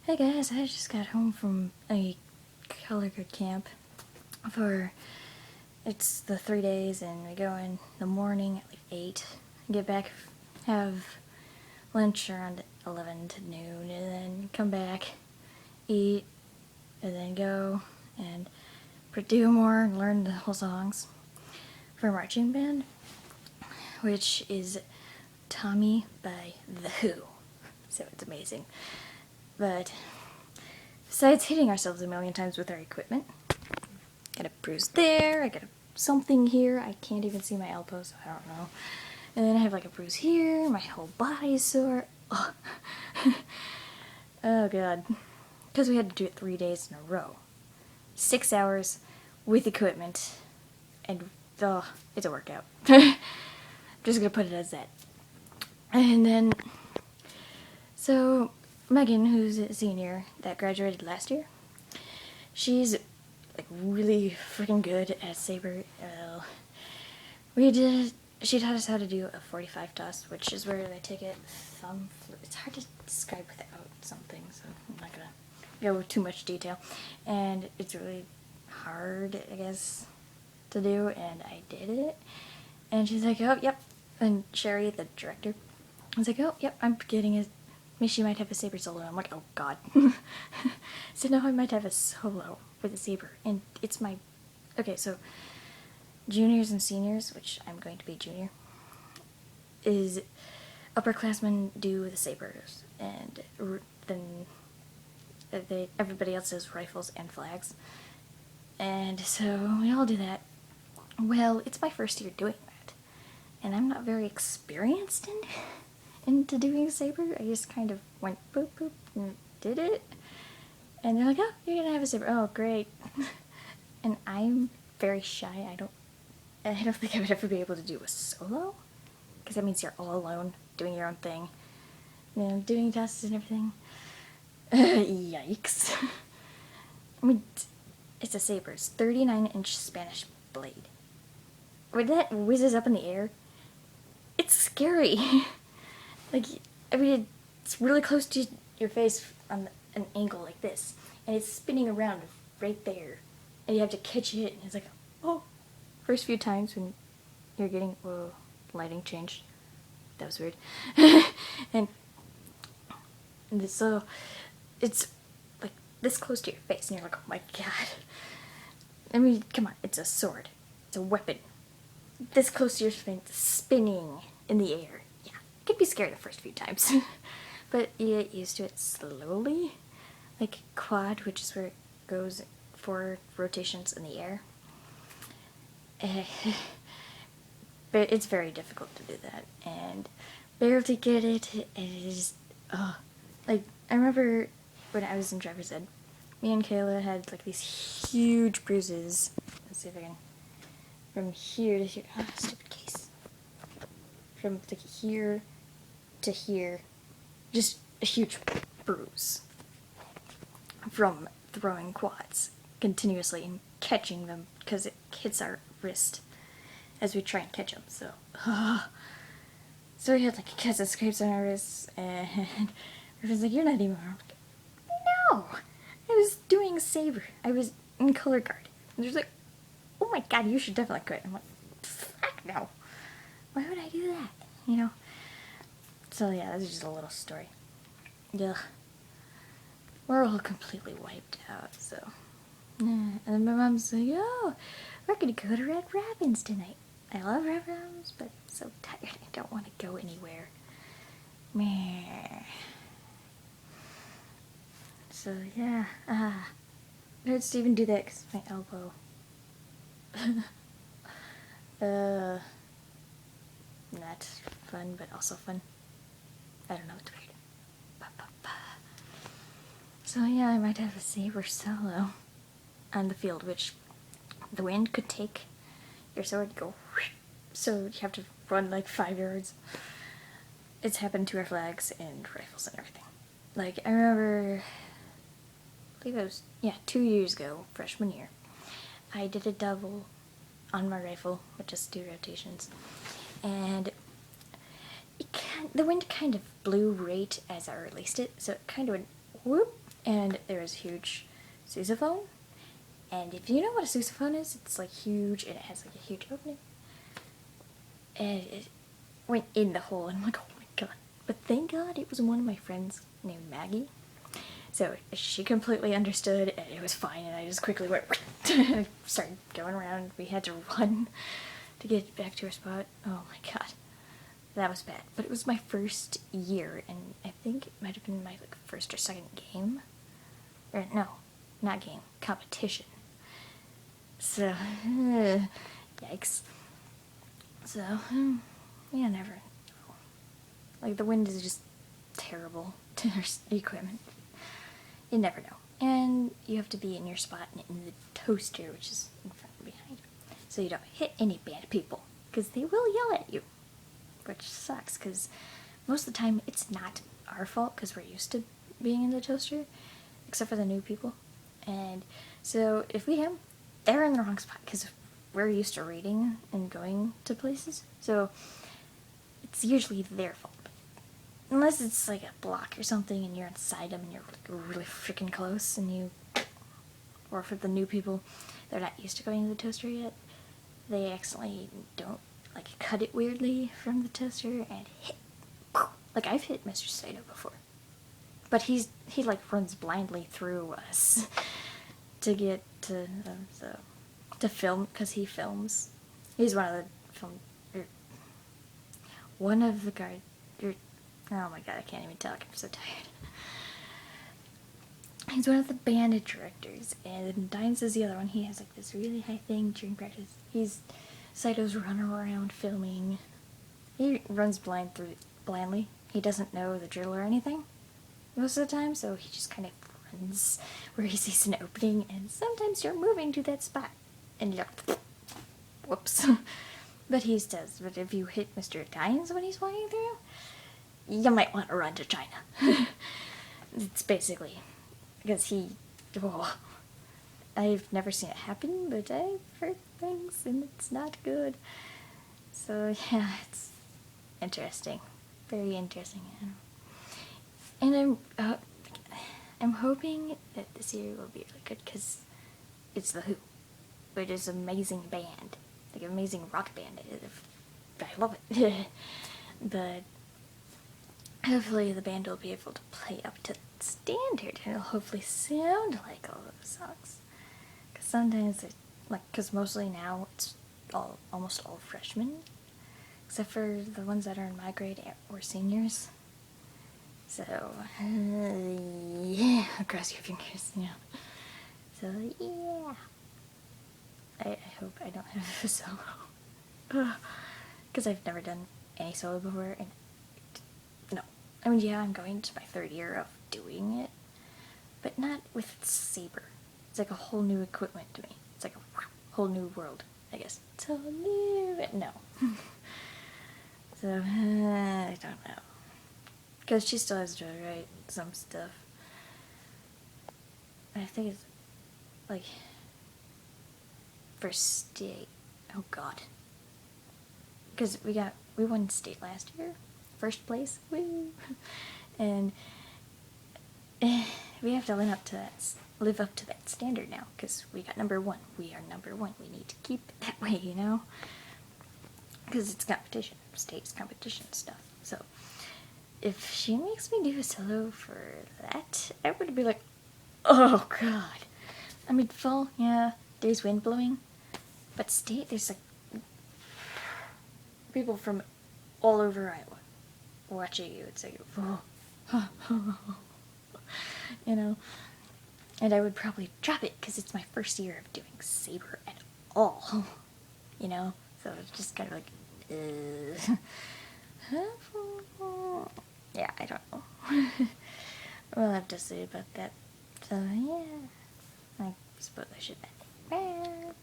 Hey guys, I just got home from a color guard camp for it's the 3 days, and we go in the morning at like 8, get back, have lunch around 11 to noon, and then come back, eat, and then go and do more and learn the whole songs for marching band, which is Tommy by The Who. So it's amazing. But besides hitting ourselves a million times with our equipment, got a bruise there, I got something here, I can't even see my elbow, so I don't know. And then I have like a bruise here, my whole body's sore. Oh, oh god. Because we had to do it 3 days in a row. 6 hours with equipment, and it's a workout. Just gonna put it as that. And then, so Megan, who's a senior that graduated last year, she's like really freaking good at saber. She taught us how to do a 45 toss, which is where they take it thumb. It's hard to describe without something, so I'm not gonna go with too much detail. And it's really hard, I guess, to do, and I did it. And she's like, oh, yep. And Sherry, the director, was like, oh, yep, I'm getting it. She might have a saber solo. I'm like, oh god. So now I might have a solo with a saber, and it's my... Okay, so juniors and seniors, which I'm going to be junior, is upperclassmen do the sabers, and then everybody else does rifles and flags. And so we all do that. Well, it's my first year doing that, and I'm not very experienced into doing saber. I just kind of went boop boop and did it, and they're like, oh, you're gonna have a saber. Oh, great. And I'm very shy. I don't think I would ever be able to do a solo, because that means you're all alone doing your own thing, doing tests and everything. Yikes. I mean, it's a saber. It's 39-inch Spanish blade. When that whizzes up in the air, it's scary. Like, I mean, it's really close to your face on an angle like this, and it's spinning around right there, and you have to catch it, and it's like, oh. First few times when you're getting, whoa, lighting changed. That was weird. and so it's like this close to your face, and you're like, oh my god. I mean, come on, it's a sword. It's a weapon. This close to your face, spinning in the air. Yeah, you could be scared the first few times. But you get used to it slowly. Like quad, which is where it goes 4 rotations in the air. But it's very difficult to do that, and barely get it, and it is, like, I remember when I was in driver's ed, me and Kayla had, like, these huge bruises. Let's see if I can, from here to here, stupid case. From, like, here to here, just a huge bruise from throwing quads continuously and catching them, because it hits our wrist as we try and catch them. So we had like cuts and scrapes on our wrists, and everyone's like, "You're not even wrong." No, I was doing saber. I was in color guard. And they're like, "Oh my god, you should definitely quit." I'm like, "Fuck no! Why would I do that?" You know. So yeah, this is just a little story. Ugh. We're all completely wiped out. So. And then my mom's like, oh, we're gonna go to Red Robin's tonight. I love Red Robin's, but I'm so tired. I don't want to go anywhere. Meh. So yeah, I had to even do that because of my elbow. Not fun, but also fun. I don't know, it's weird. So yeah, I might have a saber solo on the field, which the wind could take your sword and go, so you have to run like 5 yards. It's happened to our flags and rifles and everything. Like, I remember, I believe it was, 2 years ago, freshman year, I did a double on my rifle with just 2 rotations, and the wind kind of blew right as I released it, so it kind of went whoop, and there was a huge sousaphone. And if you know what a sousaphone is, it's like huge, and it has like a huge opening. And it went in the hole, and I'm like, oh my god. But thank God it was one of my friends named Maggie. So she completely understood, and it was fine, and I just quickly went and started going around. We had to run to get back to our spot. Oh my god. That was bad. But it was my first year, and I think it might have been my like first or second game. Or no, not game, competition. So, yikes. So, yeah, never. Like, the wind is just terrible to our equipment. You never know. And you have to be in your spot in the toaster, which is in front and behind. So you don't hit any bad people, because they will yell at you. Which sucks, because most of the time it's not our fault, because we're used to being in the toaster, except for the new people. And so if we hit them, they're in the wrong spot, because we're used to reading and going to places. So it's usually their fault. Unless it's like a block or something and you're inside them and you're like really freaking close and you... Or for the new people, they're not used to going to the toaster yet. They accidentally don't like cut it weirdly from the toaster and hit. Like I've hit Mr. Sato before. But he like runs blindly through us to get to to film, because he films. He's one of the guard. Oh my god, I can't even talk. I'm so tired. He's one of the band directors, and Dines is the other one. He has like this really high thing during practice. Saito's running around filming. He runs blindly. He doesn't know the drill or anything most of the time, so he just kind of runs where he sees an opening, and sometimes you're moving to that spot, and you're like, whoops. But he says, but if you hit Mr. Dines when he's flying through, you might want to run to China. It's basically because I've never seen it happen, but I've heard things and it's not good. So yeah, it's interesting, very interesting. And I'm hoping that this year will be really good, because it's The Who, which is an amazing band, like an amazing rock band. I love it. But hopefully the band will be able to play up to standard, and it'll hopefully sound like all those songs. Because sometimes, because mostly now it's almost all freshmen, except for the ones that are in my grade or seniors. So, yeah, cross your fingers, yeah. So, yeah. I hope I don't have a solo. Because I've never done any solo before, and no. I mean, yeah, I'm going to my third year of doing it, but not with Saber. It's like a whole new equipment to me. It's like a whole new world, I guess. It's a whole new... No. So, I don't know. Because she still has to write some stuff. I think it's, like, for state. Oh, God. Because we won state last year. First place. Woo! And we have to live up to that standard now, because we got number 1. We are number 1. We need to keep it that way, you know? Because it's competition. State's competition stuff. So, if she makes me do a solo for that, I would be like, oh god. I mean, fall, yeah, there's wind blowing, but state, there's like people from all over Iowa watching you. It's like, you know, and I would probably drop it because it's my first year of doing Saber at all, you know, so it's just kind of like, yeah, I don't know. We'll have to see about that. So, yeah, I suppose I should end it.